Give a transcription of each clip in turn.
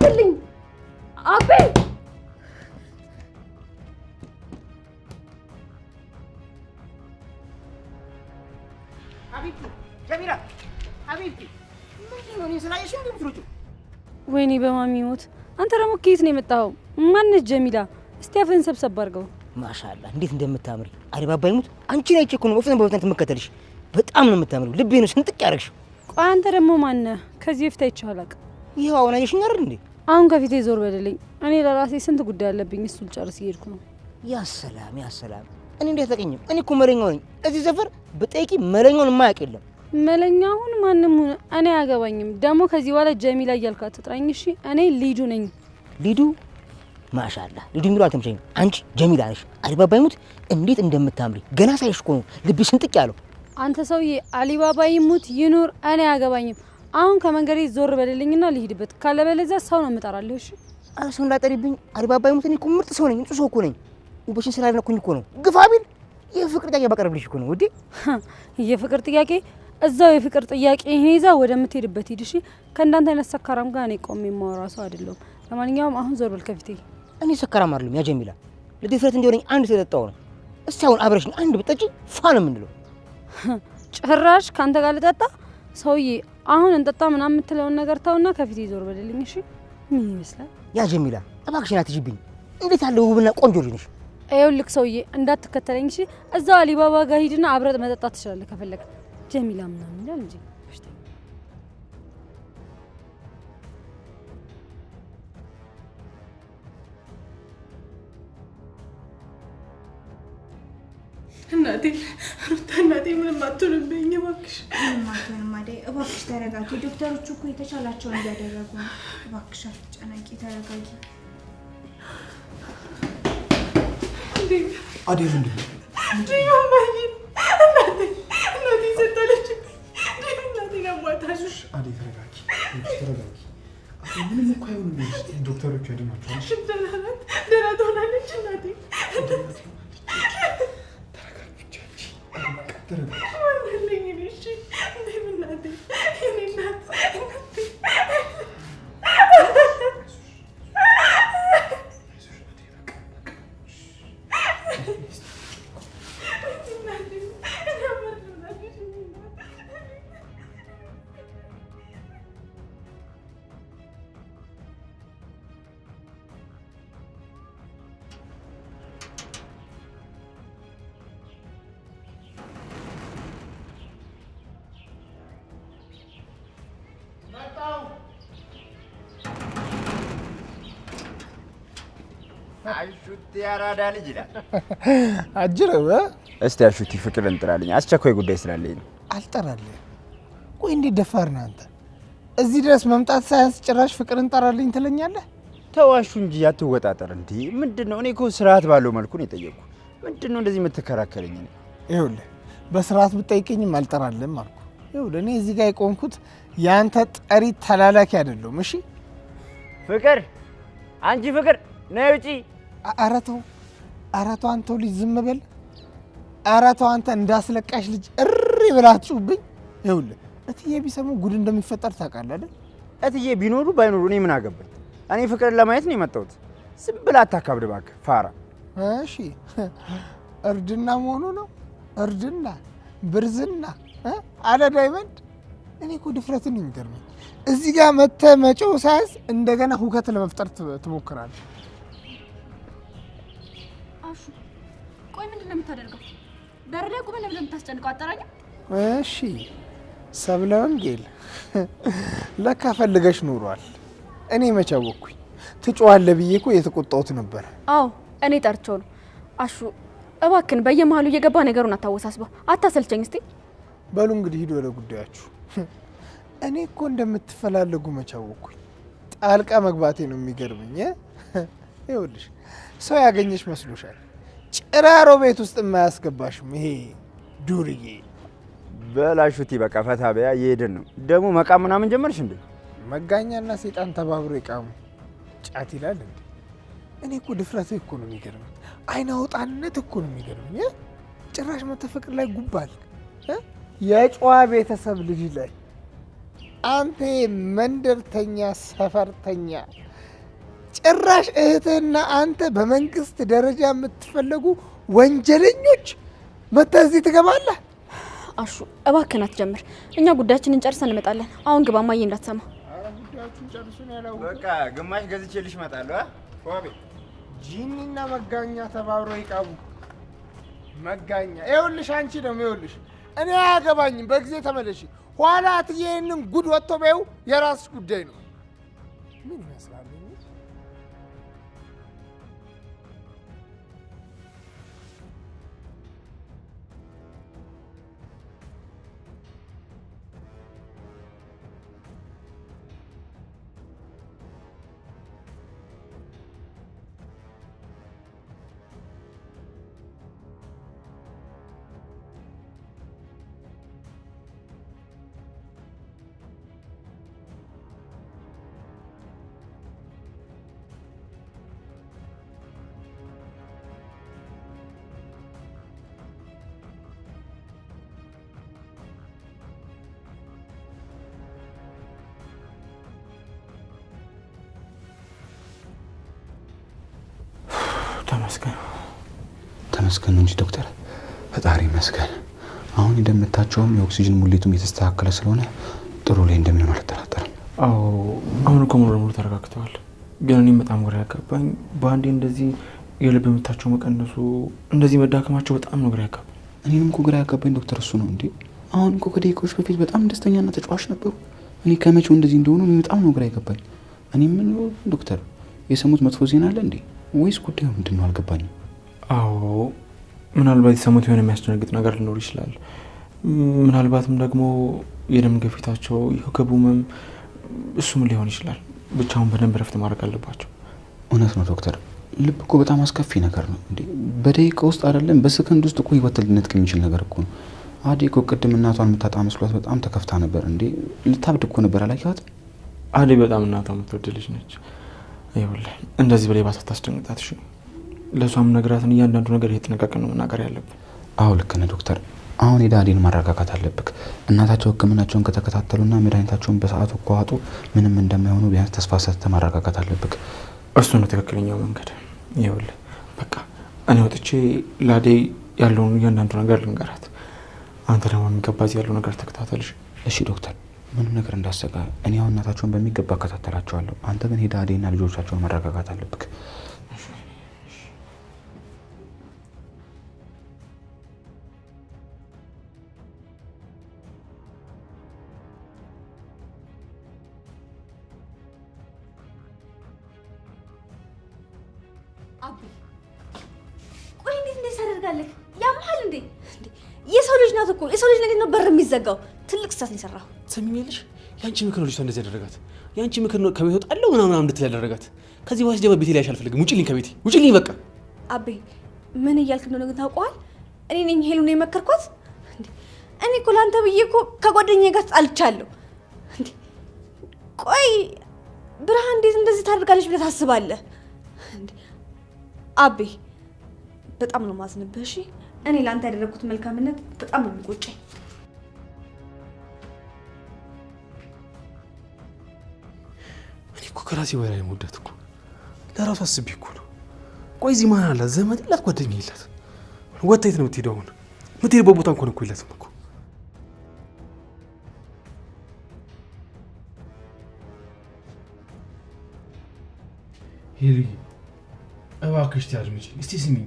ክፈትልኝ አቤ حبيبتي جميلة حبيبتي ምንድነው እኔ ስላየሽ እንደምትሮጪው ወይኔ በማሚሞት አንተ ደግሞ ከየት ነው የመጣው ማንስ ጀሚላ እስቲ አፈን ሰብሰብ አድርገው ማሻአላ እንዴት እንደምታምሪ አሪባባ ይሙት አንቺ ላይ እኮ ነው በፍጥነት ተመከተልሽ በጣም ነው የምታምሪው ልቤ ነው ስንጥቅ ያረግሽ ቆይ አንተ ደግሞ ማን ነህ ከዚህ በፊት አይቻላቅ ይሄው አሁን አየሽኝ አይደል እንዴ አሁን ከፊቴ ዞር በደልኝ እኔ ለራሴ ስንት ጉዳይ አለብኝ እሱን ጨርስ ይሄድኩ ነው ያ ሰላም እኔ እንዴት ተቀኝም እኔ እኮ መለኛው ነኝ እዚህ ሰፈር በጠይቂ መለኛውን ማያቅ የለም መለኛውን ማንንም ሆነ እኔ አያገባኝም ደግሞ ከዚህ በኋላ ጀሚላ እያልካት ትጥራኝ እሺ እኔ ሊዱ ነኝ ሊዱ ማሻአላ ሊዱ የሚለው አልተመቸኝም አንቺ ጀሚላ ነሽ አሊባባ ይሙት እንዴት እንደምታምሪ ገና ሳይሽ እኮ ነው ልብሽ ስንጥቅ ያለው አንተ ሰውዬ አሊባባ ይሙት ይኑር እኔ አያገባኝም አሁን ከመንገሬ ዞር በደልኝና ልሂድበት ካለበለዚያ ሰው ነው የምጠራልህ እሺ አረ ሰው እንዳጠሪብኝ አሊባባ ይሙት እኔ እኮ ምርጥ ሰው ነኝ ንጹህ ሰው እኮ ነኝ ውበሽን ስላልነኩኝ እኮ ነው ግፋቢል የፍቅር ጥያቄ ባቀርብልሽ እኮ ነው ወዴ የፍቅር ጥያቄ እዛው የፍቅር ጥያቄ ይሄዛ ወደምትሄድበት ሂድ እሺ ከእንዳንተ አይነት ሰካራም ጋር እኔ ቆሜ የማወራ ሰው አይደለም ለማንኛውም አሁን ዞር በል ከፊቴ እኔ ሰካራም አይደለም ያ ጀሚላ ለድፍረት እንደሆነኝ አንድ ስለጠጣው ነው እስቲ አሁን አብረሽኝ አንድ ብጠጪ ፋን ምንድነው ጭራሽ ካንተ ጋር ልጠጣ ሰውዬ አሁን እንጠጣ ምናምን የምትለውን ነገር ተውና ከፊቴ ዞር በልልኝ እሺ ምን ይመስላል ያ ጀሚላ እባክሽን አትጅብኝ እንዴት ያለው ውብና ቆንጆ ልጅ ነሽ አይውልክ ሰውዬ እንዳትከተለኝ እሺ እዛው አሊባባ ጋር ሂድና አብረጥ መጠጣት ትችላለህ ከፈለክ ጀሚላ ምናምን ይላል እንጂ እናቴ ምንም አትሆንብኝ እባክሽ ማዴ እባክሽ ተረጋጊ ዶክተሮቹ እኮ የተቻላቸውን እያደረጉ ነው እባክሽ አትጨነቂ ተረጋጊ አዴ ምንድን ነው ማማዬ እናቴ ሰጣለች እናቴ ጋማታሽ አዴ ተረጋጊ ምንም እኮ አይሆንም ዶክተሮቹ ያድናቸዋል ደህና ትሆናለች እናቴ አሹቲ ያራዳ ልጅ ይላል አጅረው እስቲ አሹቲ ፍቅር እንጥራልኝ አስቸኳይ ጉዳይ ስላለኝ ነው አልጠራልኝ ቆይ እንዴ ደፋር ነህ አንተ እዚህ ድረስ መምጣት ሳይንስ ጭራሽ ፍቅር እንጠራልኝ ትለኛለህ ተዋሹ እንጂ ያትወጣጣር እንዴ ምንድነው እኔ እኮ ስርዓት ባለው መልኩ ነው የጠየቁ ምንድነው እንደዚህ የምትከራከረኝ ነው ይኸውልህ በስርዓት ብትጠይቀኝም አልጠራልህም አልኩ ይኸውልህ እኔ እዚህ ጋር የቆምኩት ያንተ ጠሪ ተላላኪ አይደለም እሺ ፍቅር አንቺ ፍቅር ነይ ውጪ አራተው አንተ ልጅ ዝም በል አራተው አንተ እንዳስለቃሽ ልጅ እሪ ብላችሁብኝ ይኸውልህ እትዬ ቢሰሙ ጉድ እንደሚፈጠር ታውቃለህ አይደል እትዬ ቢኖሩ ባይኖሩ እኔ ምን አገባኝ እኔ ፍቅር ለማየት ነው የመጣሁት ዝም ብላ አታካብድ እባክህ ፋራ እሺ እርድና መሆኑ ነው እርድና ብርዝና አለ ዳይመንድ እኔ እኮ ድፍረትን ነው የሚገርመኝ እዚህ ጋር መተህ መጮህ ሳይንስ እንደገና ሁከት ለመፍጠር ትሞክራለህ አሹ ቆይ ምንድነው የምታደርገው ዳር ላይ ቆመን ለምን ታስጨንቀው አጠራኝ እሺ ሰብለ ወንጌል ለካ ፈልገሽ ኑሯል እኔ መቻወኩኝ ትጮዋለህ ብዬ እኮ የተቆጣሁት ነበር አዎ እኔ ጠርቼው ነው አሹ እባክን በየመሃሉ እየገባ ነገሩን አታወሳስበው አታሰልቸኝ እስቲ በሉ እንግዲህ ሂድ ወደ ጉዳያችሁ እኔ እኮ እንደምትፈላለጉ መቻወኩኝ ጣልቃ መግባቴ ነው የሚገርመኝ ይኸውልሽ ሰው ያገኘሽ መስሎሻል ጭራሮ ቤት ውስጥ የማያስገባሽም ይሄ ዱርዬ በላሹቲ በቃ ፈታ በያ እየሄድን ነው ደግሞ መቃም ምናምን ጀመርሽ እንዴ መጋኛና ሰይጣን ተባብሮ ይቃሙ ጫት ይላል እንዴ እኔ እኮ ድፍረት እኮ ነው የሚገርመኝ አይና ወጣነት እኮ ነው የሚገርመኝ ጭራሽ መተፈቅር ላይ ጉባል የጨዋ ቤተሰብ ልጅ ላይ አንተ መንደርተኛ ሰፈርተኛ ጭራሽ እህትና አንተ በመንግስት ደረጃ የምትፈለጉ ወንጀለኞች መተህ እዚህ ትገባለህ? አሹ እባክህን አትጀምር። እኛ ጉዳያችንን ጨርሰን እንመጣለን። አሁን ግባ ማዬ እንዳትሰማ። አረ ጉዳያችሁን ጨርሱን ያለው በቃ ግማሽ ገዝቼልሽ እመጣለሁ። ፎቤ ጂኒና መጋኛ ተባብሮ ይቃቡ። መጋኛ ይኸውልሽ፣ አንቺ ደግሞ ይኸውልሽ፣ እኔ አያገባኝም። በጊዜ ተመለሽ። ኋላ አትዬንን ጉድ ወጥቶ በይው የራስሽ ጉዳይ ነው። ምን ይመስላል? ተመስገን እንጂ ዶክተር፣ ፈጣሪ ይመስገን። አሁን እንደምታቸውም የኦክሲጅን ሙሌቱም የተስተካከለ ስለሆነ ጥሩ ላይ እንደሚሆን አልጠራጠርም። አዎ አሁን እኮ ሙሉ ለሙሉ ተረጋግተዋል። ግን እኔም በጣም ግራ ያጋባኝ በአንዴ እንደዚህ የልብ ምታቸው መቀነሱ፣ እንደዚህ መዳከማቸው በጣም ነው ግራ ያጋባኝ። እኔንም እኮ ግራ ያጋባኝ ዶክተር እሱ ነው እንዴ። አሁን እኮ ከደቂቃዎች በፊት በጣም ደስተኛና ተጫዋች ነበሩ። እኔ ከመቼው እንደዚህ እንደሆኑ በጣም ነው ግራ ያጋባኝ። እኔ ምን ዶክተር የሰሙት መጥፎ ዜና አለ እንዴ ወይስ ጉዳዩ ምንድነው? አልገባኝም። አዎ ምናልባት የሰሙት የሆነ የሚያስደነግጥ ነገር ሊኖር ይችላል። ምናልባትም ደግሞ የደም ግፊታቸው የከቡምም እሱም ሊሆን ይችላል። ብቻውን በደንብ ረፍት ማድረግ አለባቸው። እውነት ነው ዶክተር። ልብ እኮ በጣም አስከፊ ነገር ነው እንዴ። በደቂቃ ውስጥ አይደለም በሰከንድ ውስጥ እኮ ህይወት ሊነጥቅ የሚችል ነገር እኮ ነው። አዴ እኮ ቅድም እናቷን የምታጣ መስሏት በጣም ተከፍታ ነበር እንዴ። ልታብድ እኮ ነበር። አላየኋት? አዴ በጣም እናቷ የምትወድ ልጅ ነች። ይኸውልህ እንደዚህ በላይ ባታስደንግጣት እሺ። ለሷም ነግራትን እያንዳንዱ ነገር እየተነጋገርን ነው መናገር ያለብን። አዎ ልክ ነህ ዶክተር። አሁን ሄዳዴን ማረጋጋት አለብክ። እናታቸው ህክምናቸውን ከተከታተሉና መድኃኒታቸውን በሰዓቱ ከዋጡ ምንም እንደማይሆኑ ቢያንስ ተስፋ ሰጥተህ ማረጋጋት አለብክ። እሱ ነው ትክክለኛው መንገድ። ይኸውልህ በቃ እኔ ወጥቼ ላዴ ያለውን እያንዳንዱ ነገር ልንገራት። አንተ ደግሞ የሚገባ እዚህ ያለው ነገር ተከታተልሽ። እሺ ዶክተር፣ ምንም ነገር እንዳሰጋ። እኔ አሁን እናታቸውን በሚገባ እከታተላቸዋለሁ። አንተ ግን ሄዳዴና ልጆቻቸውን ማረጋጋት አለብክ። አቢ ቆይ እንዴት እንደዚህ ታደርጋለህ? ያምሃል እንዴ? የሰው ልጅ ናት እኮ። የሰው ልጅ እንዴት ነው በር የሚዘጋው? ትልቅ ስህተት ነው የሰራው። ሰሚኛለሽ? ያንቺ ምክር ነው ልጅቷ እንደዚህ ያደረጋት። ያንቺ ምክር ነው ከቤት ወጣለሁ ምናምን እንድትል ያደረጋት። ከዚህ በኋላ ጀበ ቤቴ ላይ አልፈልግም። ውጪልኝ ከቤቴ ውጪልኝ በቃ። አቤ ምን እያልክ እንደሆነ ግን ታውቀዋል? እኔ ነኝ ሄሉን የመከርኳት። እኔ እኮ ላንተ ብዬ እኮ ከጓደኛዬ ጋር ተጣልቻለሁ። ቆይ ብርሃን እንዴት እንደዚህ ታደርጋለች ብለህ ታስባለህ? አቤ በጣም ነው ማዝንብህ። እሺ እኔ ላንተ ያደረኩት መልካምነት በጣም ነው የሚቆጨኝ። እኔ እኮ ከራሴ በላይ የምወዳት እኮ ለራሱ አስቤ እኮ ነው። ቆይ እዚህ ማን አላት? ዘመድ የላት፣ ጓደኛ የላት። ወጥታ የት ነው የምትሄደው? አሁን የምትሄድበት ቦታ እንኳን እኮ የላትም እኮ። ሄሊ እባክሽ ታድምጪኝ እስቲ ስሚኝ።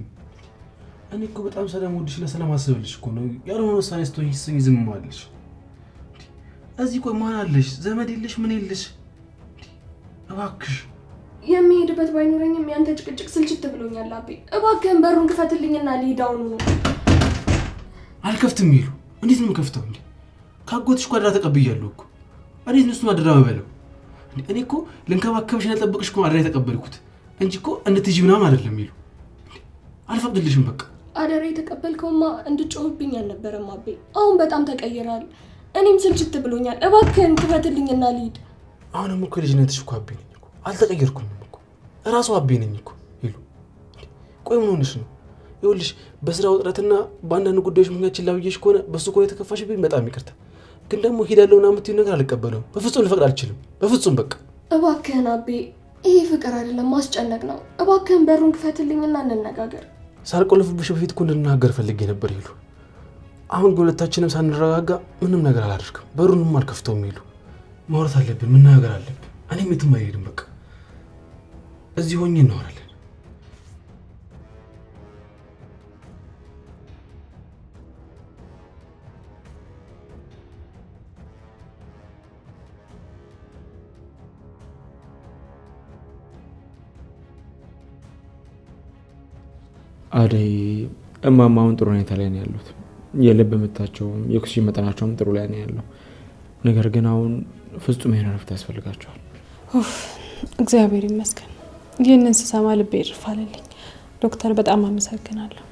እኔ እኮ በጣም ስለምወድሽና ስለማስብልሽ እኮ ነው ያልሆነ ውሳኔ ስትወስኚ ዝም ማለሽ። እዚህ ቆይ ማን አለሽ? ዘመድ የለሽ፣ ምን የለሽ? እባክሽ የሚሄድበት ባይኖረኝም ያንተ ጭቅጭቅ ስልችት ብሎኛል። አቤ እባክህን በሩን ክፈትልኝና ልሂድ አሁን ነው። አልከፍትም ይሉ። እንዴት ነው የምከፍተው እንዴ? ካጎትሽ ጓዳ ተቀብያለሁ እኮ። እንዴት ነው እሱን አደራ በለው? እኔ እኮ ልንከባከብሽና ልጠብቅሽ እኮ አደራ የተቀበልኩት እንጂ እኮ እንድትጂ ምናምን አይደለም ይሉ። አልፈቅድልሽም በቃ። አደራ የተቀበልከውማ እንድጮህብኝ አልነበረም አቤ። አሁን በጣም ተቀይራል። እኔም ስልችት ብሎኛል። እባክህን ክፈትልኝና ልሂድ። አሁንም እኮ ልጅነትሽ እኮ አቤ ነኝ እኮ። አልተቀየርኩም እኮ። እራሱ አቤ ነኝ እኮ ይሉ። ቆይ ምን ሆነሽ ነው? ይኸውልሽ በስራ ውጥረትና በአንዳንድ ጉዳዮች ምክንያት ችላ ብዬሽ ከሆነ በሱ እኮ የተከፋሽብኝ በጣም ይቅርታ። ግን ደግሞ ሄዳለሁና የምትይው ነገር አልቀበለውም። በፍጹም ልፈቅድ አልችልም። በፍጹም በቃ እባክህን አቤ፣ ይሄ ፍቅር አይደለም ማስጨነቅ ነው። እባክህን በሩን ክፈትልኝና እንነጋገር። ሳልቆልፍብሽ በፊት እኮ እንድናገር ፈልጌ ነበር ይሉ። አሁን ሁለታችንም ሳንረጋጋ ምንም ነገር አላደርግም። በሩንም አልከፍተውም ይሉ። ማውራት አለብን፣ መናገር አለብን። እኔም የትም አይሄድም። በቃ እዚህ ሆኜ እናወራለን። አደይ እማማውን ጥሩ ሁኔታ ላይ ነው ያሉት። የልብ ምታቸውም የኦክሲጅን መጠናቸውም ጥሩ ላይ ነው ያለው። ነገር ግን አሁን ፍጹም የሆነ ረፍት ያስፈልጋቸዋል። እግዚአብሔር ይመስገን። ይህንን ስሰማ ልቤ ይርፋልልኝ። ዶክተር በጣም አመሰግናለሁ።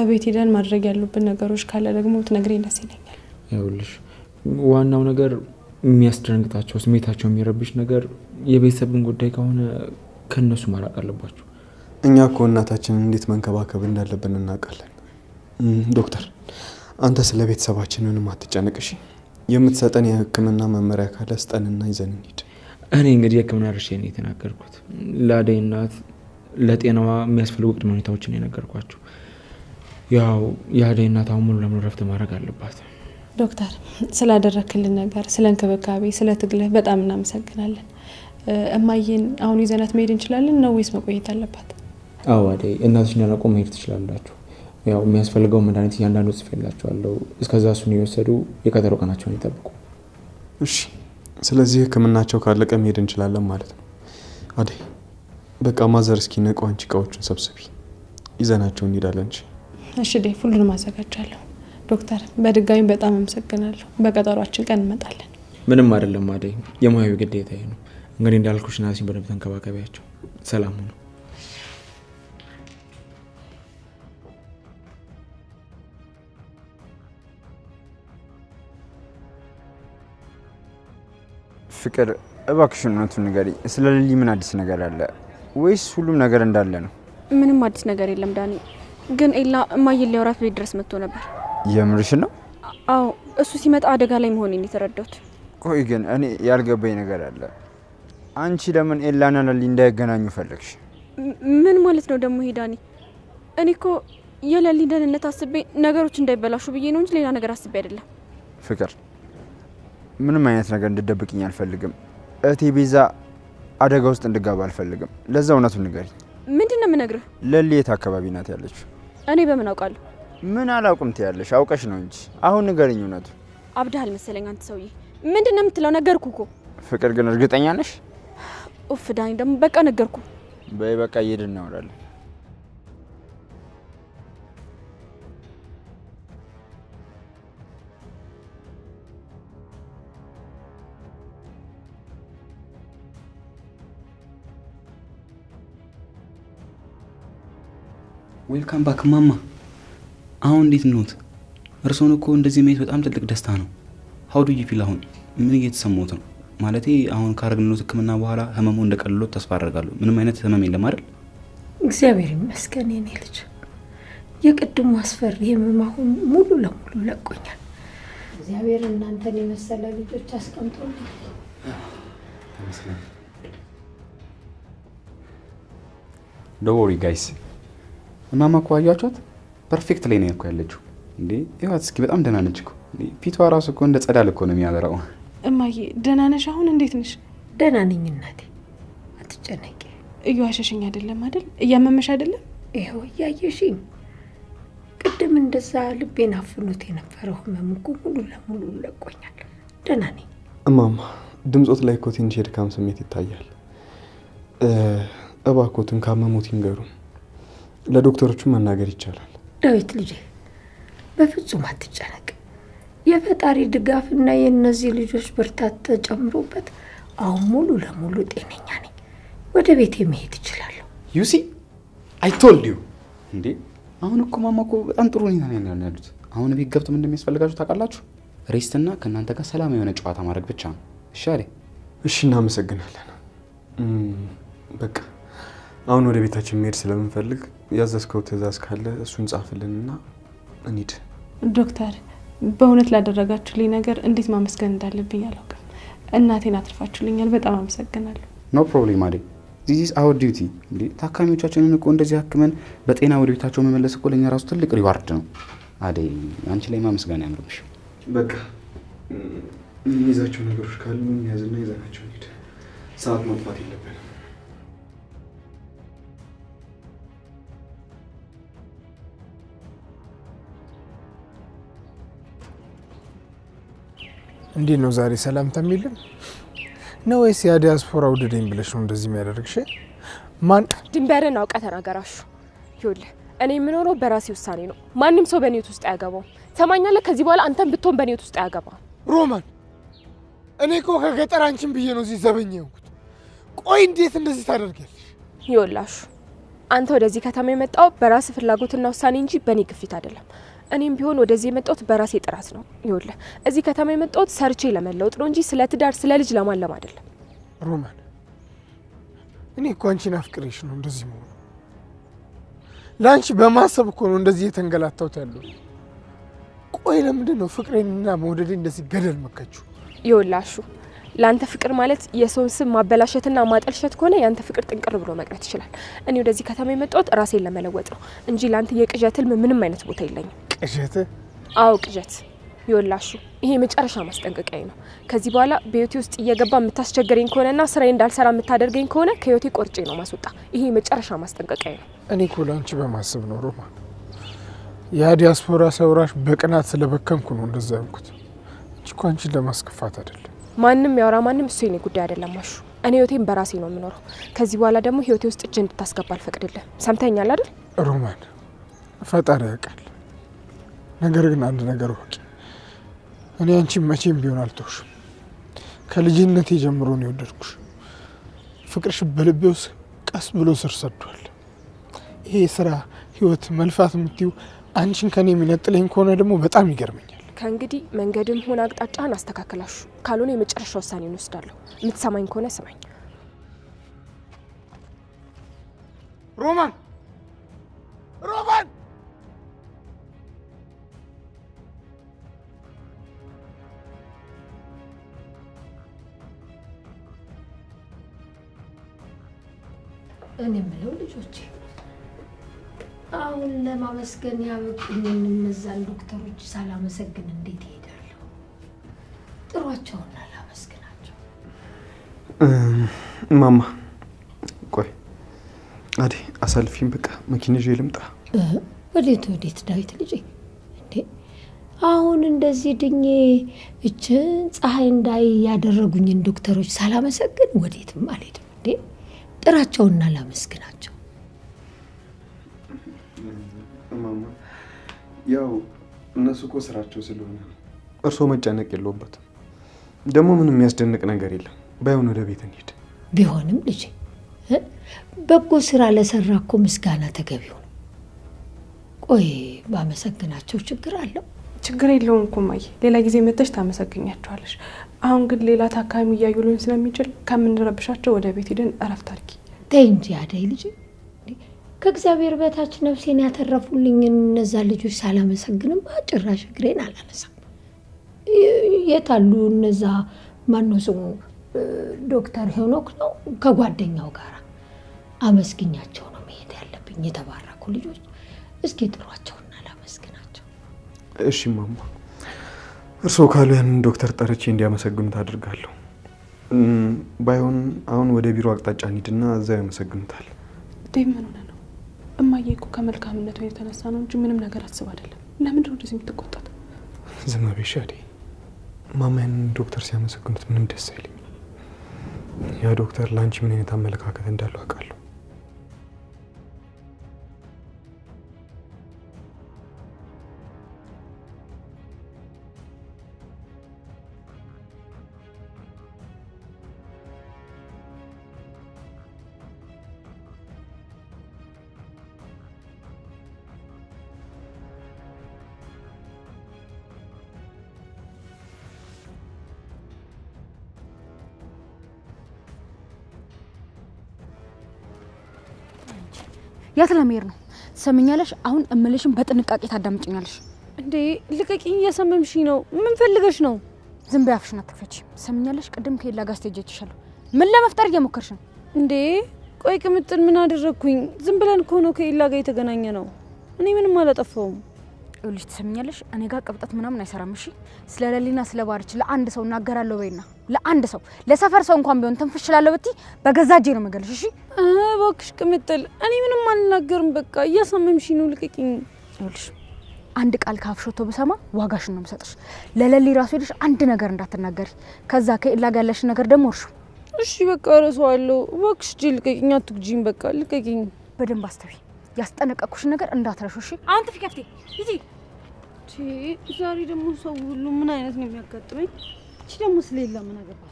እቤት ሄደን ማድረግ ያሉብን ነገሮች ካለ ደግሞ ትነግሪኝ ደስ ይለኛል። ይኸውልሽ ዋናው ነገር የሚያስደነግጣቸው ስሜታቸው የሚረብሽ ነገር የቤተሰብን ጉዳይ ከሆነ ከነሱ ማራቅ አለባቸው። እኛ እኮ እናታችንን እንዴት መንከባከብ እንዳለብን እናውቃለን። ዶክተር አንተ ስለ ቤተሰባችን ምንም አትጨነቅ እሺ? የምትሰጠን የህክምና መመሪያ ካለ ስጠንና ይዘን እንሂድ። እኔ እንግዲህ የህክምና ርሼ ነው የተናገርኩት። ለአደይ እናት ለጤናዋ የሚያስፈልጉ ቅድመ ሁኔታዎችን የነገርኳቸው። ያው የአደይ እናት አሁን ሙሉ ለሙሉ ረፍት ማድረግ አለባት። ዶክተር ስላደረክልን ነገር፣ ስለ እንክብካቤ፣ ስለ ትግልህ በጣም እናመሰግናለን። እማዬን አሁን ይዘናት መሄድ እንችላለን ነው ወይስ መቆየት አለባት? አዎ አደይ እናትሽ እንዳነቁ መሄድ ትችላላችሁ። ያው የሚያስፈልገው መድኃኒት እያንዳንዱ ጽፌላችኋለሁ። እስከዛ እሱን እየወሰዱ የቀጠሮ ቀናቸውን ይጠብቁ። እሺ ስለዚህ ህክምናቸው ካለቀ መሄድ እንችላለን ማለት ነው። አደይ በቃ ማዘር እስኪነቁ አንቺ እቃዎቹን ሰብስቢ፣ ይዘናቸው እንሄዳለን። እሺ ዴ ሁሉንም አዘጋጃለሁ። ዶክተር በድጋሚ በጣም አመሰግናለሁ። በቀጠሯችን ቀን እንመጣለን። ምንም አይደለም አደይ፣ የሙያዊ ግዴታዬ ነው። እንግዲህ እንዳልኩሽ ናሲን በደንብ ተንከባከቢያቸው። ሰላም ሁኑ። ፍቅር እባክሽን እውነቱን ንገሪ። ስለ ሊሊ ምን አዲስ ነገር አለ ወይስ ሁሉም ነገር እንዳለ ነው? ምንም አዲስ ነገር የለም ዳኒ። ግን ኤላ እማዬን ሊያወራት ቤት ድረስ መጥቶ ነበር። የምርሽ ነው? አዎ እሱ ሲመጣ አደጋ ላይ መሆኔን የተረዳሁት። ቆይ ግን እኔ ያልገባኝ ነገር አለ። አንቺ ለምን ኤላና ሊሊ እንዳይገናኙ ፈለግሽ? ምን ማለት ነው ደግሞ ይሄ ዳኒ? እኔ እኮ የለሊ ደህንነት አስቤ ነገሮች እንዳይበላሹ ብዬ ነው እንጂ ሌላ ነገር አስቤ አይደለም። ፍቅር ምንም አይነት ነገር እንድደብቅኝ አልፈልግም። እህቴ ቤዛ አደጋ ውስጥ እንድገባ አልፈልግም። ለዛ እውነቱን ንገሪ። ምንድነው የምነግርህ? ለሊ የት አካባቢ ናት ያለችው? እኔ በምን አውቃለሁ? ምን አላውቅም ትያለሽ? አውቀሽ ነው እንጂ አሁን ንገሪኝ እውነቱ። አብዳል መሰለኝ አንተ ሰውዬ። ምንድነው የምትለው? ነገርኩ እኮ። ፍቅር ግን እርግጠኛ ነሽ? ኡፍ ዳኒ ደግሞ በቃ ነገርኩ። በይ በቃ እየሄድን እናወራለን። ዌልካም ባክ ማማ። አሁን እንዴት ነዎት? እርሶን እኮ እንደዚህ ማየት በጣም ትልቅ ደስታ ነው። ሃው ዱ ዩ ፊል? አሁን ምን እየተሰማዎት ነው? ማለቴ አሁን ካረግንሎት ህክምና በኋላ ህመሙ እንደቀለሎት ተስፋ አደርጋለሁ። ምንም አይነት ህመም የለም አይደል? እግዚአብሔር ይመስገን የኔ ልጅ። የቅድሙ አስፈሪ ህመም አሁን ሙሉ ለሙሉ ለቆኛል። እግዚአብሔር እናንተን የመሰለ ልጆች አስቀምጦልኝ። ዶንት ወሪ ጋይስ። ማማ እኮ አያችኋት? ፐርፌክት ላይ ነው እኮ ያለችው። እንዴ ይኸዋት እስኪ በጣም ደህና ነች እኮ። ፊቷ ራሱ እኮ እንደ ጸዳል እኮ ነው የሚያበራው። እማዬ ደህና ነሽ? አሁን እንዴት ነሽ? ደህና ነኝ እናቴ፣ አትጨነቂ። እየዋሸሽኝ አይደለም አይደል? እያመመሽ አይደለም? ይኸው እያየሽኝ። ቅድም እንደዛ ልቤን አፍኖት የነበረው ህመም እኮ ሙሉ ለሙሉ ለቆኛል። ደህና ነኝ። እማማ ድምጾት ላይ እኮ ትንሽ የድካም ስሜት ይታያል። እባክዎትን ካመሙት ይንገሩን፣ ለዶክተሮቹ መናገር ይቻላል። ዳዊት ልጄ በፍጹም አትጨነቅ። የፈጣሪ ድጋፍና የነዚህ ልጆች ብርታት ተጨምሮበት አሁን ሙሉ ለሙሉ ጤነኛ ነኝ። ወደ ቤቴ መሄድ እችላለሁ። ዩሲ አይ ቶልድ ዩ። እንዴ አሁን እኮ ማማ እኮ በጣም ጥሩ ሁኔታ ላይ ነው ያሉት። አሁን ቤት ገብተው እንደሚያስፈልጋችሁ ታውቃላችሁ። ሬስትና ከእናንተ ጋር ሰላም የሆነ ጨዋታ ማድረግ ብቻ ነው። እሺ አይደል? እሺ እናመሰግናለን። በቃ አሁን ወደ ቤታችን መሄድ ስለምንፈልግ ያዘዝከው ትዕዛዝ ካለ እሱን ጻፍልንና እንሂድ። ዶክተር በእውነት ላደረጋችሁልኝ ነገር እንዴት ማመስገን እንዳለብኝ አላውቅም። እናቴን አትርፋችሁልኛል። በጣም አመሰግናለሁ። ኖ ፕሮብሌም አዴ። ዚስ ኢዝ አወር ዲዩቲ። እንዴ ታካሚዎቻችንን እኮ እንደዚህ አክመን በጤና ወደ ቤታቸው መመለስ እኮ ለኛ ራሱ ትልቅ ሪዋርድ ነው። አዴ አንቺ ላይ ማመስገን ያምርብሽ። በቃ የሚይዛቸው ነገሮች ካሉ ያዝና ይዘናቸው ሄድ። ሰዓት መጥፋት የለብንም። እንዴት ነው ዛሬ ሰላምታ የሚልም ነው ወይስ የዲያስፖራ ውድድኝ ብለሽ ነው እንደዚህ የሚያደርግሽ? ማን ድንበርን አውቀህ ተናገራሹ። ይኸውልህ እኔ የምኖረው በራሴ ውሳኔ ነው። ማንም ሰው በኔት ውስጥ አያገባው። ሰማኛለህ? ከዚህ በኋላ አንተም ብትሆን በኔት ውስጥ አያገባው። ሮማን እኔ እኮ ከገጠር አንቺን ብዬ ነው እዚህ ዘበኛ የሆንኩት። ቆይ እንዴት እንደዚህ ታደርጊያለሽ? ይኸውልህ አንተ ወደዚህ ከተማ የመጣው በራስ ፍላጎትና ውሳኔ እንጂ በኔ ግፊት አይደለም። እኔም ቢሆን ወደዚህ የመጣሁት በራሴ ጥራት ነው። ይኸውልህ እዚህ ከተማ የመጣሁት ሰርቼ ለመለወጥ ነው እንጂ ስለ ትዳር ስለ ልጅ ለማለም አይደለም። ሮማን እኔ እኮ አንቺን አፍቅሬሽ ነው እንደዚህ መሆኑ። ለአንቺ በማሰብ እኮ ነው እንደዚህ የተንገላታሁት ያለው። ቆይ ለምንድን ነው ፍቅሬንና መውደዴ እንደዚህ ገደል መከችው? ይኸውልህ ለአንተ ፍቅር ማለት የሰውን ስም ማበላሸትና ማጠልሸት ከሆነ ያንተ ፍቅር ጥንቅር ብሎ መቅረት ይችላል። እኔ ወደዚህ ከተማ የመጣሁት ራሴን ለመለወጥ ነው እንጂ ለአንተ የቅዠት ህልም ምንም አይነት ቦታ የለኝም። ቅዠት? አዎ ቅዠት። ይኸውልህ ይሄ መጨረሻ ማስጠንቀቂያ ነው። ከዚህ በኋላ በህይወቴ ውስጥ እየገባ የምታስቸግረኝ ከሆነና ስራዬ እንዳልሰራ የምታደርገኝ ከሆነ ከህይወቴ ቆርጬ ነው ማስወጣ። ይሄ መጨረሻ ማስጠንቀቂያ ነው። እኔ እኮ ለአንቺ በማሰብ ነው ሮማን። ያ ዲያስፖራ ሰውራሽ በቅናት ስለበከንኩ ነው እንደዛ ያልኩት እንጂ እኮ አንቺን ለማስከፋት አይደለም። ማንም ያወራ ማንም እሱ የኔ ጉዳይ አይደለም አሹ። እኔ ህይወቴን በራሴ ነው የምኖረው። ከዚህ በኋላ ደግሞ ህይወቴ ውስጥ እጅ እንድታስገባ አልፈቅድልህ። ሰምተኛል አይደል? ሮማን ፈጣሪ ያውቃል። ነገር ግን አንድ ነገር ወቂ፣ እኔ አንቺን መቼም ቢሆን አልተውሽም። ከልጅነቴ ጀምሮ ነው የወደድኩሽ። ፍቅርሽ በልቤ ውስጥ ቀስ ብሎ ስር ሰዷል። ይሄ ስራ ህይወት መልፋት የምትይው አንቺን ከኔ የሚነጥለኝ ከሆነ ደግሞ በጣም ይገርመኛል። ከእንግዲህ መንገድም ሆነ አቅጣጫህን አስተካክላሹ። ካልሆነ የመጨረሻ ውሳኔ እንወስዳለሁ። የምትሰማኝ ከሆነ ስማኝ። ሮማን ሮማን እኔ የምለው ልጆቼ አሁን ለማመስገን ያበቁኝን እነዛን ዶክተሮች ሳላመሰግን እንዴት እሄዳለሁ? ጥሯቸውና ላመስግናቸው። ማማ ቆይ አዴ አሳልፊኝ፣ በቃ መኪና ይዤ ልምጣ። ወዴት ዳዊት ልጄ? እንዴ አሁን እንደዚህ ድኜ እችን ፀሐይ እንዳይ ያደረጉኝን ዶክተሮች ሳላመሰግን ወዴትም አልሄድም። እንዴ ጥራቸውና ላመስግናቸው። ማማ ያው እነሱ እኮ ስራቸው ስለሆነ እርስዎ መጨነቅ የለውበትም። ደግሞ ምንም የሚያስደንቅ ነገር የለም። ባይሆን ወደ ቤት እንሂድ። ቢሆንም ልጄ በጎ ስራ ለሰራ እኮ ምስጋና ተገቢው ነው። ቆይ ባመሰግናቸው ችግር አለው? ችግር የለውም እኮ ማየ፣ ሌላ ጊዜ መጥተሽ ታመሰግኛቸዋለሽ። አሁን ግን ሌላ ታካሚ እያዩልን ስለሚችል ከምንረብሻቸው ወደ ቤት ሄደን እረፍት አድርጊ። ተይ እንጂ አደይ ልጄ፣ ከእግዚአብሔር በታች ነፍሴን ያተረፉልኝ እነዛ ልጆች ሳላመሰግንም ጭራሽ እግሬን አላነሳም። የታሉ እነዛ? ማነው ስሙ? ዶክተር ሄኖክ ነው። ከጓደኛው ጋር አመስግኛቸው ነው መሄድ ያለብኝ። የተባረኩ ልጆች፣ እስኪ ጥሯቸውና ላመስግናቸው። እሺ ማማ፣ እርስዎ ካሉ ያንን ዶክተር ጠርቼ እንዲያመሰግኑት አድርጋለሁ። ባይሆን አሁን ወደ ቢሮ አቅጣጫ እንሂድና እዛው ያመሰግኑታል። ምን ሆነ ነው? እማዬ እኮ ከመልካምነቱ የተነሳ ነው እንጂ ምንም ነገር አስብ አይደለም። ለምንድን ነው እንደዚህ የምትቆጣት? ዝም በይሽ አደይ። ማማ ያንን ዶክተር ሲያመሰግኑት ምንም ደስ አይለኝም። ያ ዶክተር ለአንቺ ምን አይነት አመለካከት እንዳለው አውቃለሁ። የት ለመሄድ ነው? ሰምኛለሽ? አሁን እምልሽም በጥንቃቄ ታዳምጪኛለሽ። እንዴ ልቀቂኝ፣ እያሳመምሽኝ ነው። ምን ፈልገሽ ነው? ዝም በይ አፍሽን አትክፈቺ። ሰምኛለሽ? ቅድም ከሌላ ጋር ስትጀጭሻለሁ። ምን ለመፍጠር እየሞከርሽ ነው እንዴ? ቆይ ቅምጥል ምን አደረግኩኝ? ዝም ብለን እኮ ነው ከሌላ ጋር የተገናኘ ነው። እኔ ምንም አላጠፋውም። ይኸውልሽ ትሰምኛለሽ? እኔ ጋር ቅብጠት ምናምን አይሰራም። እሺ ስለ ለሊና ስለ ባርች ለአንድ ሰው እናገራለሁ በይና ለአንድ ሰው ለሰፈር ሰው እንኳን ቢሆን ትንፍሽላለሁ ብትይ በገዛ እጄ ነው መገልሽ። እሺ እባክሽ ቅምጥል፣ እኔ ምንም አልናገርም። በቃ እያሳመምሽኝ ነው፣ ልቀቂኝ። ይኸውልሽ አንድ ቃል ካፍሽ ወጥቶ ብሰማ ዋጋሽን ነው የምሰጥሽ። ለለሊ ራሱ ሄደሽ አንድ ነገር እንዳትናገሪ። ከዛ ከኤላ ጋር ያለሽ ነገር ደግሞ እርሹ። እሺ በቃ እረሳዋለሁ። እባክሽ እጄ ልቀቂኝ፣ አትጉጂኝ። በቃ ልቀቂኝ። በደንብ አስተቢ። ያስጠነቀቅኩሽ ነገር እንዳትረሹ። እሺ አሁን ትፊ ከፍቴ ይጂ። ዛሬ ደግሞ ሰው ሁሉ ምን አይነት ነው የሚያጋጥመኝ? እቺ ደግሞ ስለሌላ ምን አገባት?